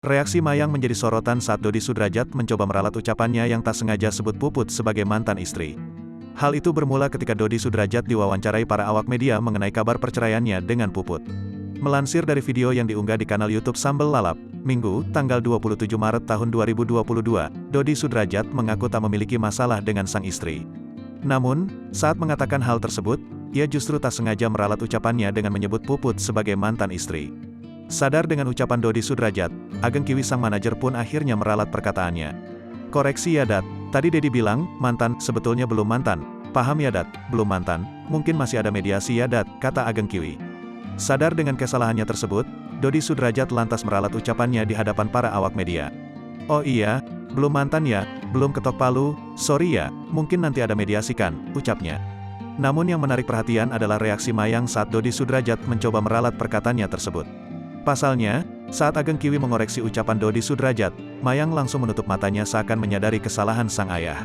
Reaksi Mayang menjadi sorotan saat Dodi Sudrajat mencoba meralat ucapannya yang tak sengaja sebut Puput sebagai mantan istri. Hal itu bermula ketika Dodi Sudrajat diwawancarai para awak media mengenai kabar perceraiannya dengan Puput. Melansir dari video yang diunggah di kanal YouTube Sambal Lalap, Minggu, tanggal 27 Maret tahun 2022, Dodi Sudrajat mengaku tak memiliki masalah dengan sang istri. Namun, saat mengatakan hal tersebut, ia justru tak sengaja meralat ucapannya dengan menyebut Puput sebagai mantan istri. Sadar dengan ucapan Dodi Sudrajat, Ageng Kiwi sang manajer pun akhirnya meralat perkataannya. "Koreksi ya Dat, tadi Dedi bilang, mantan, sebetulnya belum mantan. Paham ya Dat, belum mantan, mungkin masih ada mediasi ya Dat," kata Ageng Kiwi. Sadar dengan kesalahannya tersebut, Dodi Sudrajat lantas meralat ucapannya di hadapan para awak media. "Oh iya, belum mantan ya, belum ketok palu, sorry ya, mungkin nanti ada mediasi kan," ucapnya. Namun yang menarik perhatian adalah reaksi Mayang saat Dodi Sudrajat mencoba meralat perkataannya tersebut. Pasalnya, saat Ageng Kiwi mengoreksi ucapan Dodi Sudrajat, Mayang langsung menutup matanya seakan menyadari kesalahan sang ayah.